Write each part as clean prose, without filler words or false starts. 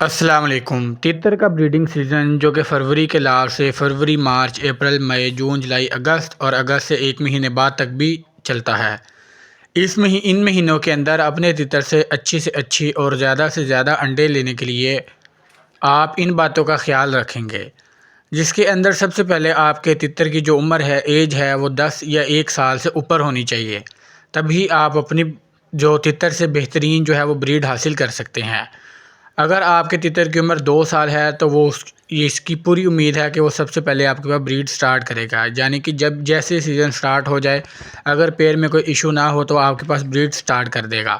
अस्सलाम वालेकुम। तितर का ब्रीडिंग सीज़न जो कि फरवरी के लास्ट से फरवरी, मार्च, अप्रैल, मई, जून, जुलाई, अगस्त और अगस्त से 1 महीने बाद तक भी चलता है। इन महीनों के अंदर अपने तितर से अच्छी और ज़्यादा से ज़्यादा अंडे लेने के लिए आप इन बातों का ख़्याल रखेंगे, जिसके अंदर सबसे पहले आपके तितर की जो उम्र है, एज है, वो 10 या 1 साल से ऊपर होनी चाहिए। तभी आप अपनी जो तितर से बेहतरीन जो है वो ब्रीड हासिल कर सकते हैं। अगर आपके तितर की उम्र 2 साल है तो ये इसकी पूरी उम्मीद है कि वो सबसे पहले आपके पास ब्रीड स्टार्ट करेगा, यानी कि जब जैसे सीज़न स्टार्ट हो जाए, अगर पेड़ में कोई इशू ना हो तो आपके पास ब्रीड स्टार्ट कर देगा।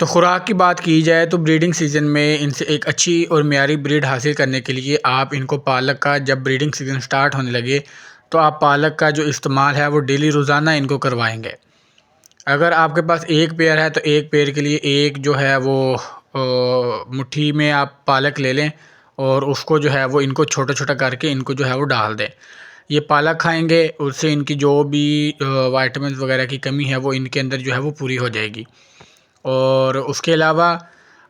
तो ख़ुराक की बात की जाए तो ब्रीडिंग सीज़न में इनसे एक अच्छी और मियारी ब्रीड हासिल करने के लिए आप इनको पालक का, जब ब्रीडिंग सीज़न स्टार्ट होने लगे तो आप पालक का जो इस्तेमाल है वो डेली रोज़ाना इनको करवाएंगे। अगर आपके पास एक पेयर है तो एक पेयर के लिए एक जो है वो मुट्ठी में आप पालक ले लें और उसको जो है वो इनको छोटा छोटा करके इनको जो है वो डाल दें। ये पालक खाएंगे, उससे इनकी जो भी वाइटामिन वगैरह की कमी है वो इनके अंदर जो है वो पूरी हो जाएगी। और उसके अलावा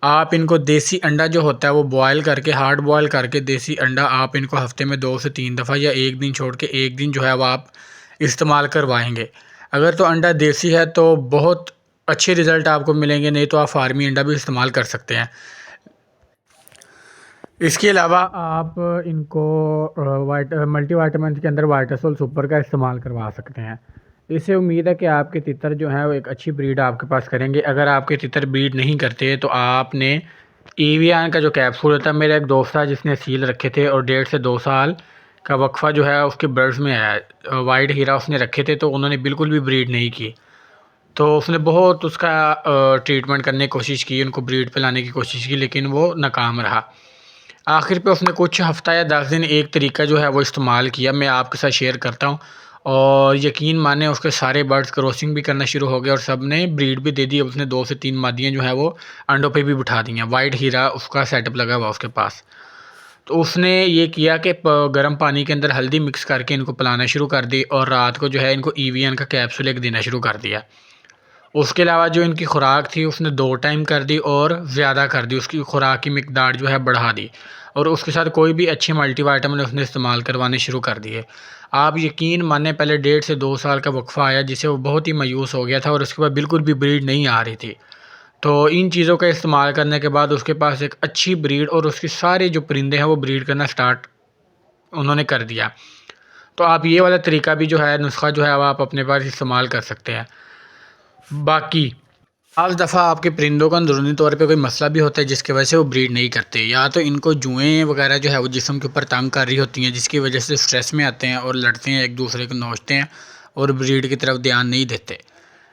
आप इनको देसी अंडा जो होता है वो बॉयल करके, हार्ड बॉयल करके देसी अंडा आप इनको हफ़्ते में 2 से 3 दफ़ा या एक दिन छोड़ के एक दिन जो है वो आप इस्तेमाल करवाएंगे। अगर तो अंडा देसी है तो बहुत अच्छे रिज़ल्ट आपको मिलेंगे, नहीं तो आप फार्मी अंडा भी इस्तेमाल कर सकते हैं। इसके अलावा आप इनको मल्टीविटामिन के अंदर वाइटासोल सुपर का इस्तेमाल करवा सकते हैं। इससे उम्मीद है कि आपके तितर जो हैं वो एक अच्छी ब्रीड आपके पास करेंगे। अगर आपके तितर ब्रीड नहीं करते तो आपने एवियन का जो कैप्सूल होता है, मेरा एक दोस्त था जिसने सील रखे थे और 1.5 से 2 साल का वक्फ़ा जो है उसके बर्ड्स में है। वाइट हीरा उसने रखे थे तो उन्होंने बिल्कुल भी ब्रीड नहीं की। तो उसने बहुत उसका ट्रीटमेंट करने की कोशिश की, उनको ब्रीड पे लाने की कोशिश की, लेकिन वो नाकाम रहा। आखिर पे उसने कुछ हफ़्ता या 10 दिन एक तरीका जो है वो इस्तेमाल किया, मैं आपके साथ शेयर करता हूँ। और यकीन माने उसके सारे बर्ड्स क्रॉसिंग भी करना शुरू हो गए और सब ने ब्रीड भी दे दी। उसने 2 से 3 मादियाँ जो है वो अंडों पे भी बिठा दी हैं। वाइट हीरा उसका सेटअप लगा हुआ उसके पास। तो उसने ये किया कि गर्म पानी के अंदर हल्दी मिक्स करके इनको पिलाना शुरू कर दी और रात को जो है इनको ईवीएन का कैप्सूल एक देना शुरू कर दिया। उसके अलावा जो इनकी खुराक थी उसने 2 टाइम कर दी और ज़्यादा कर दी, उसकी खुराक की मिकदार जो है बढ़ा दी और उसके साथ कोई भी अच्छे मल्टीविटामिन उसने इस्तेमाल करवाने शुरू कर दिए। आप यकीन माने पहले 1.5 से 2 साल का वक्फ़ा आया जिससे वो बहुत ही मायूस हो गया था और उसके बाद बिल्कुल भी ब्रीड नहीं आ रही थी। तो इन चीज़ों का इस्तेमाल करने के बाद उसके पास एक अच्छी ब्रीड और उसके सारे जो परिंदे हैं वो ब्रीड करना स्टार्ट उन्होंने कर दिया। तो आप ये वाला तरीका भी जो है, नुस्ख़ा जो है वो आप अपने पास इस्तेमाल कर सकते हैं। बाकी बाज़ दफ़ा आपके परिंदों का अंदरूनी तौर पे कोई मसला भी होता है जिसकी वजह से वो ब्रीड नहीं करते, या तो इनको जुएँ वगैरह जो है वो जिस्म के ऊपर तंग कर रही होती हैं जिसकी वजह से स्ट्रेस में आते हैं और लड़ते हैं, एक दूसरे को नोचते हैं और ब्रीड की तरफ ध्यान नहीं देते।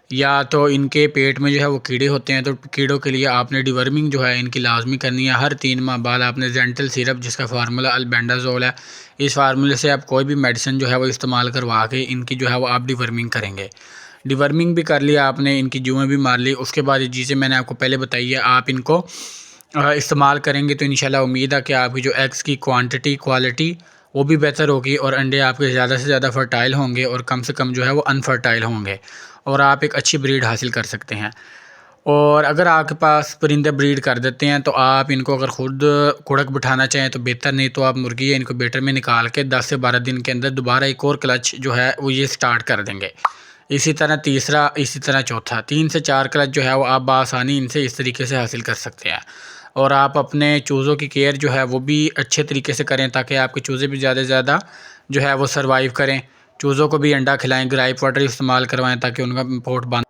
या तो इनके पेट में जो है वो कीड़े होते हैं, तो कीड़ों के लिए आपने डिवर्मिंग जो है इनकी लाजमी करनी है। हर 3 माह बाद आपने जेंटल सिरप जिसका फार्मूला अल्बेंडाजोल है, इस फार्मूले से आप कोई भी मेडिसिन जो है वो इस्तेमाल करवा के इनकी जो है वो आप डिवर्मिंग करेंगे। डिवर्मिंग भी कर लिया आपने, इनकी जुएँ भी मार ली, उसके बाद ये चीज़ें मैंने आपको पहले बताई है आप इनको इस्तेमाल करेंगे तो इंशाल्लाह उम्मीद है कि आपकी जो एग्स की क्वांटिटी क्वालिटी वो भी बेहतर होगी और अंडे आपके ज़्यादा से ज़्यादा फर्टाइल होंगे और कम से कम जो है वो अनफर्टाइल होंगे और आप एक अच्छी ब्रीड हासिल कर सकते हैं। और अगर आपके पास परिंदे ब्रीड कर देते हैं तो आप इनको अगर ख़ुद कुड़क बिठाना चाहें तो बेहतर, नहीं तो आप मुर्गी या इनक्यूबेटर में निकाल के 10 से 12 दिन के अंदर दोबारा एक और क्लच जो है वो ये स्टार्ट कर देंगे। इसी तरह तीसरा, इसी तरह चौथा, 3 से 4 क्लच जो है वो आप बआसानी इनसे इस तरीके से हासिल कर सकते हैं। और आप अपने चूज़ों की केयर जो है वो भी अच्छे तरीके से करें ताकि आपके चूज़े भी ज़्यादा से ज़्यादा जो है वो सर्वाइव करें। चूज़ों को भी अंडा खिलाएं, ग्राइप वाटर इस्तेमाल करवाएं ताकि उनका पोट बंद